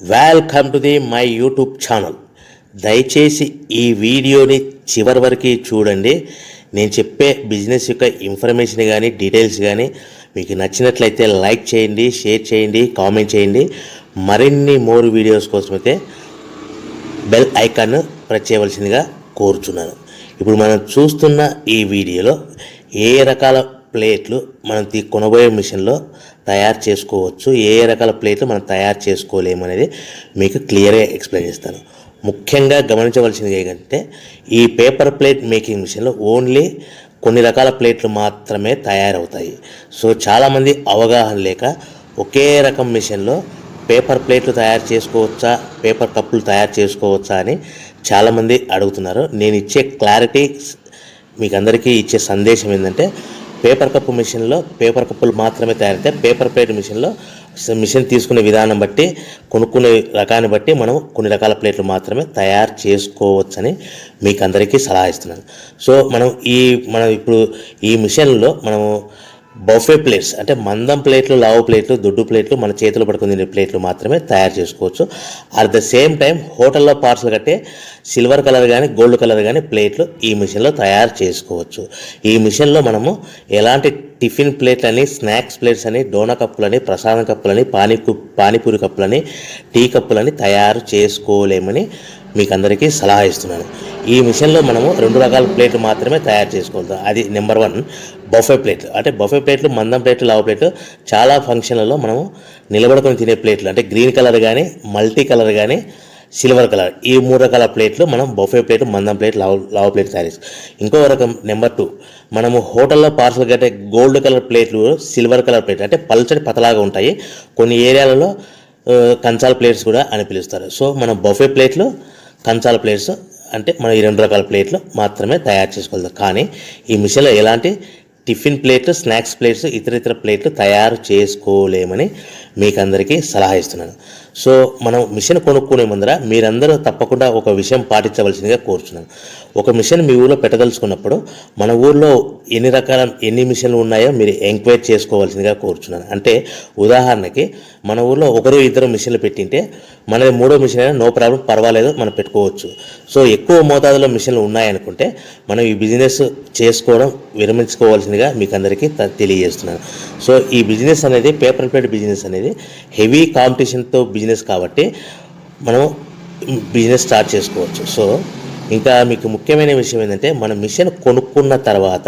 Welcome to my YouTube channel. దయచేసి ఈ వీడియోని చివరి వరకు చూడండి. నేను చెప్పే బిజినెస్ యొక్క ఇన్ఫర్మేషన్ కానీ డీటెయిల్స్ కానీ మీకు నచ్చినట్లయితే లైక్ చేయండి, షేర్ చేయండి, కామెంట్ చేయండి. మరిన్ని మోర్ వీడియోస్ కోసమైతే బెల్ ఐకాన్ ప్రెస్ చేయవలసిందిగా కోరుచున్నాను. ఇప్పుడు మనం చూస్తున్న ఈ వీడియోలో ఏ రకాల ప్లేట్లు మనం కొనబోయే మిషన్లో తయారు చేసుకోవచ్చు, ఏ రకాల ప్లేట్లు మనం తయారు చేసుకోలేమనేది మీకు క్లియర్గా ఎక్స్ప్లెయిన్ చేస్తాను. ముఖ్యంగా గమనించవలసింది ఏంటంటే ఈ పేపర్ ప్లేట్ మేకింగ్ మిషన్లో ఓన్లీ కొన్ని రకాల ప్లేట్లు మాత్రమే తయారవుతాయి. సో చాలామంది అవగాహన లేక ఒకే రకం మిషన్లో పేపర్ ప్లేట్లు తయారు చేసుకోవచ్చా, పేపర్ కప్పులు తయారు చేసుకోవచ్చా అని చాలామంది అడుగుతున్నారు. నేను ఇచ్చే క్లారిటీ మీకు అందరికీ ఇచ్చే సందేశం ఏంటంటే పేపర్ కప్పు మిషన్లో పేపర్ కప్పులు మాత్రమే తయారవుతాయి. పేపర్ ప్లేట్ మిషన్లో మిషన్ తీసుకునే విధానం బట్టి, కొనుక్కునే రకాన్ని బట్టి మనం కొన్ని రకాల ప్లేట్లు మాత్రమే తయారు చేసుకోవచ్చని మీకు అందరికీ సలహా ఇస్తున్నాను. సో మనం ఇప్పుడు ఈ మిషన్లో మనము బఫే ప్లేట్స్ అంటే మందం ప్లేట్లు, లావు ప్లేట్లు, దొడ్డు ప్లేట్లు, మన చేతులు పట్టుకుని తినే ప్లేట్లు మాత్రమే తయారు చేసుకోవచ్చు. అట్ ద సేమ్ టైం హోటల్లో పార్సల్ కట్టే సిల్వర్ కలర్ కానీ గోల్డ్ కలర్ కానీ ప్లేట్లు ఈ మిషన్లో తయారు చేసుకోవచ్చు. ఈ మిషన్లో మనము ఎలాంటి టిఫిన్ ప్లేట్లని, స్నాక్స్ ప్లేట్స్ అని, డోనా కప్పులని, ప్రసాదం కప్పులని, పానీపూరి కప్పులని, టీ కప్పులని తయారు చేసుకోలేమని మీకు అందరికీ సలహా ఇస్తున్నాను. ఈ మిషన్లో మనము 2 రకాల ప్లేట్లు మాత్రమే తయారు చేసుకోగలుగుతాం. అది నెంబర్ 1 బఫే ప్లేట్లు. అంటే బఫే ప్లేట్లు మందం ప్లేట్లు, లావు ప్లేట్లు, చాలా ఫంక్షన్లలో మనము నిలబడుకొని తినే ప్లేట్లు అంటే గ్రీన్ కలర్ కానీ, మల్టీ కలర్ కానీ, సిల్వర్ కలర్, ఈ 3 రకాల ప్లేట్లు మనం బఫే ప్లేట్, మందం ప్లేట్, లావు ప్లేట్ తయారు చేస్తాం. ఇంకో రకం నెంబర్ 2 మనము హోటల్లో పార్సల్ కట్టే గోల్డ్ కలర్ ప్లేట్లు, సిల్వర్ కలర్ ప్లేట్లు అంటే పల్చడి పతలాగా ఉంటాయి. కొన్ని ఏరియాలలో కంచాల ప్లేట్స్ కూడా అని పిలుస్తారు. సో మనం బఫే ప్లేట్లు, కంచాల ప్లేట్స్ అంటే మనం ఈ 2 రకాల ప్లేట్లు మాత్రమే తయారు చేసుకోగలుగుతాం. కానీ ఈ మిషన్లో ఎలాంటి టిఫిన్ ప్లేట్లు, స్నాక్స్ ప్లేట్స్, ఇతర ప్లేట్లు తయారు చేసుకోలేమని మీకు అందరికీ సలహా ఇస్తున్నాను. సో మనం మిషన్ కొనుక్కునే ముందర మీరందరూ తప్పకుండా ఒక విషయం పాటించవలసిందిగా కోరుచున్నాను. ఒక మిషన్ మీ ఊళ్ళో పెట్టదలుచుకున్నప్పుడు మన ఊళ్ళో ఎన్ని మిషన్లు ఉన్నాయో మీరు ఎంక్వైరీ చేసుకోవాల్సిందిగా కోరుచున్నాను. అంటే ఉదాహరణకి మన ఊళ్ళో 1-2 మిషన్లు పెట్టింటే మనది 3వ మిషన్ అయినా నో ప్రాబ్లం, పర్వాలేదు, మనం పెట్టుకోవచ్చు. సో ఎక్కువ మోతాదులో మిషన్లు ఉన్నాయనుకుంటే మనం ఈ బిజినెస్ చేసుకోవడం విరమించుకోవాల్సిందిగా మీకు అందరికీ తెలియజేస్తున్నాను. సో ఈ బిజినెస్ అనేది పేపర్ ప్లేట్ బిజినెస్ అనేది హెవీ కాంపిటీషన్తో బిజినెస్ కాబట్టి మనం బిజినెస్ స్టార్ట్ చేసుకోవచ్చు. సో ఇంకా మీకు ముఖ్యమైన విషయం ఏంటంటే మన మిషన్ కొనుక్కున్న తర్వాత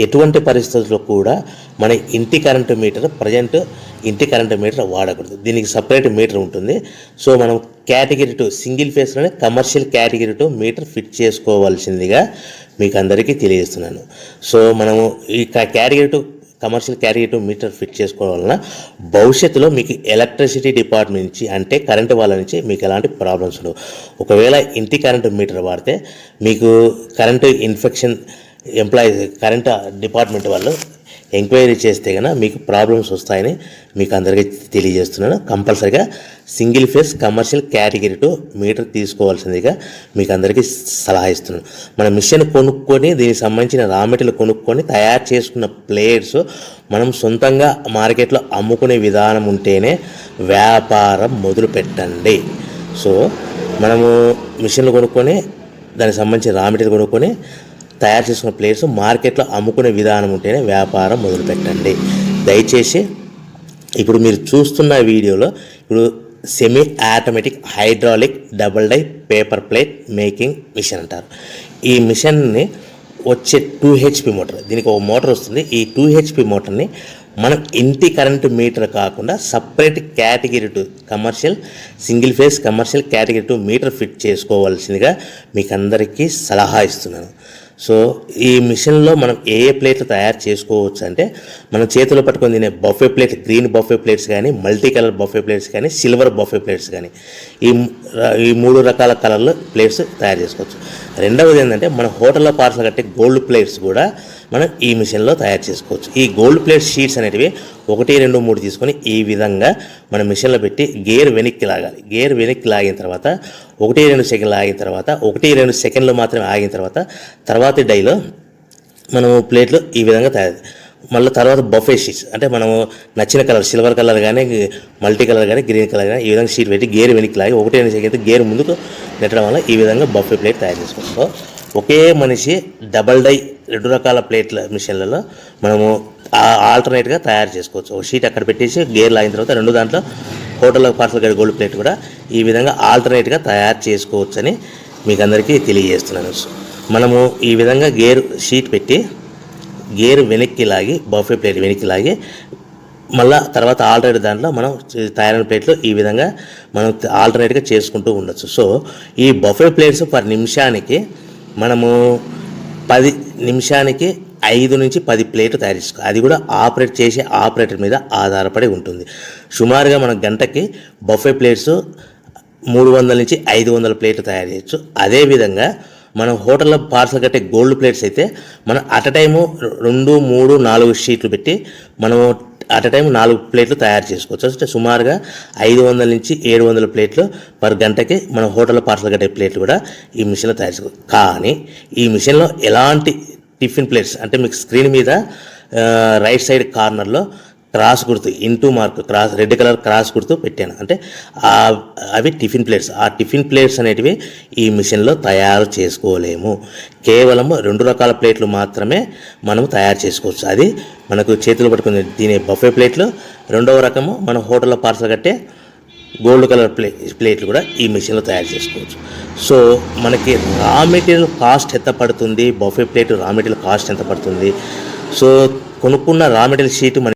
ఎటువంటి పరిస్థితుల్లో కూడా మన ఇంటి కరెంటు మీటర్, ఇంటి కరెంటు మీటర్ వాడకూడదు. దీనికి సపరేట్ మీటర్ ఉంటుంది. సో మనం కేటగిరీ 2 సింగిల్ ఫేస్లోనే కమర్షియల్ కేటగిరీ 2 మీటర్ ఫిట్ చేసుకోవాల్సిందిగా మీకు అందరికీ తెలియజేస్తున్నాను. సో మనము ఈ category 2 commercial category 2 meter fit చేసుకోవడం వలన భవిష్యత్తులో మీకు ఎలక్ట్రిసిటీ డిపార్ట్మెంట్ నుంచి అంటే కరెంటు వాళ్ళ నుంచి మీకు ఎలాంటి ప్రాబ్లమ్స్ ఉండవు. ఒకవేళ ఇంటి కరెంటు మీటర్ వాడితే మీకు కరెంటు ఇన్ఫెక్షన్ కరెంటు డిపార్ట్మెంట్ వాళ్ళు ఎంక్వైరీ చేస్తే కనుక మీకు ప్రాబ్లమ్స్ వస్తాయని మీకు అందరికీ తెలియజేస్తున్నాను. కంపల్సరీగా single phase commercial category 2 meter తీసుకోవాల్సిందిగా మీకు అందరికీ సలహా ఇస్తున్నాను. మన మిషన్ కొనుక్కొని దీనికి సంబంధించిన రా మెటీరియల్ కొనుక్కొని తయారు చేసుకున్న ప్లేట్స్ మనం సొంతంగా మార్కెట్లో అమ్ముకునే విధానం ఉంటేనే వ్యాపారం మొదలు పెట్టండి. సో మనము మిషన్లు కొనుక్కొని దానికి సంబంధించిన రా మెటీరియల్ కొనుక్కొని తయారు చేసుకున్న ప్లేట్స్ మార్కెట్లో అమ్ముకునే విధానం ఉంటేనే వ్యాపారం మొదలుపెట్టండి. దయచేసి ఇప్పుడు మీరు చూస్తున్న వీడియోలో ఇప్పుడు semi automatic hydraulic double die paper plate making machine అంటారు. ఈ మిషన్ని వచ్చే 2 HP మోటార్, దీనికి ఒక మోటార్ వస్తుంది. ఈ 2 HP మోటార్ని మనం ఇంటి కరెంటు మీటర్ కాకుండా separate category 2 commercial single phase commercial category 2 meter fit చేసుకోవాల్సిందిగా మీకు అందరికీ సలహా ఇస్తున్నాను. సో ఈ మిషన్లో మనం ఏ ప్లేట్లు తయారు చేసుకోవచ్చు అంటే మనం చేతిలో పట్టుకొని తినే buffet plate, green buffet plates కానీ, మల్టీ కలర్ బఫే ప్లేట్స్ కానీ, సిల్వర్ బఫే ప్లేట్స్ కానీ, ఈ 3 రకాల కలర్లు ప్లేట్స్ తయారు చేసుకోవచ్చు. రెండవది ఏంటంటే మన హోటల్లో పార్సల్ కట్టే గోల్డ్ ప్లేట్స్ కూడా మనం ఈ మిషన్లో తయారు చేసుకోవచ్చు. ఈ గోల్డ్ ప్లేట్ షీట్స్ అనేటివి 1, 2, 3 తీసుకొని ఈ విధంగా మన మిషన్లో పెట్టి గేర్ వెనక్కి లాగాలి. గేర్ వెనక్కి లాగిన తర్వాత 1-2 సెకండ్లు ఆగిన తర్వాత 1-2 సెకండ్లు మాత్రమే ఆగిన తర్వాత తర్వాతి డైలో మనము ప్లేట్లు ఈ విధంగా తయారు మళ్ళీ తర్వాత బఫే షీట్స్ అంటే మనము నచ్చిన కలర్ సిల్వర్ కలర్ కానీ మల్టీ కలర్ కానీ గ్రీన్ కలర్ కానీ ఈ విధంగా షీట్ పెట్టి గేర్ వెనక్కి లాగి ఒకటే అయితే గేర్ ముందుకు నెట్టడం వల్ల ఈ విధంగా బఫే ప్లేట్ తయారు చేసుకోవచ్చు. సో ఒకే మనిషి డబల్ డై 2 రకాల ప్లేట్ల మిషన్లలో మనము ఆల్టర్నేట్గా తయారు చేసుకోవచ్చు. ఒక షీట్ అక్కడ పెట్టేసి గేర్ లాగిన తర్వాత 2 దాంట్లో హోటల్లో పార్సల్ గడి గోల్డ్ ప్లేట్ కూడా ఈ విధంగా ఆల్టర్నేట్గా తయారు చేసుకోవచ్చని మీకు అందరికీ తెలియజేస్తున్నాను. మనము ఈ విధంగా గేర్ షీట్ పెట్టి గేర్ వెనక్కి లాగి బఫే ప్లేట్ వెనక్కి లాగి మళ్ళీ తర్వాత ఆల్టర్నేట్ దాంట్లో మనం తయారైన ప్లేట్లు ఈ విధంగా మనం ఆల్టర్నేట్గా చేసుకుంటూ ఉండొచ్చు. సో ఈ బఫే ప్లేట్స్ పర్ నిమిషానికి మనము 10 నిమిషానికి 5 నుంచి 10 ప్లేట్లు తయారు చేసుకోవాలి. అది కూడా ఆపరేట్ చేసే ఆపరేటర్ మీద ఆధారపడి ఉంటుంది. సుమారుగా మన గంటకి బఫే ప్లేట్స్ 300 నుంచి 500 ప్లేట్లు తయారు చేయొచ్చు. అదేవిధంగా మనం హోటల్లో పార్సల్ కట్టే గోల్డ్ ప్లేట్స్ అయితే మనం అట్ టైము 2, 3, 4 షీట్లు పెట్టి మనము అట్ టైం 4 ప్లేట్లు తయారు చేసుకోవచ్చు. అంటే సుమారుగా 500 నుంచి 700 ప్లేట్లు పర్ గంటకి మన హోటల్లో పార్సల్ కట్టే ప్లేట్లు కూడా ఈ మిషన్లో తయారు చేసుకోవచ్చు. కానీ ఈ మిషన్లో ఎలాంటి టిఫిన్ ప్లేట్స్ అంటే మీకు స్క్రీన్ మీద రైట్ సైడ్ కార్నర్లో క్రాస్ గుర్తు into mark cross red colour cross గుర్తు పెట్టాను. అంటే అవి టిఫిన్ ప్లేట్స్. ఆ టిఫిన్ ప్లేట్స్ అనేటివి ఈ మిషన్లో తయారు చేసుకోలేము. కేవలం 2 రకాల ప్లేట్లు మాత్రమే మనం తయారు చేసుకోవచ్చు. అది మనకు చేతులు పట్టుకుని తినే బఫే ప్లేట్లు, 2వ రకము మన హోటల్లో పార్సల్ కట్టే గోల్డ్ కలర్ ప్లేట్లు కూడా ఈ మిషన్లో తయారు చేసుకోవచ్చు. సో మనకి రా మెటీరియల్ కాస్ట్ ఎంత పడుతుంది, buffet plate raw material cost ఎంత పడుతుంది, సో కొనుక్కున్న రా మెటీరియల్ షీట్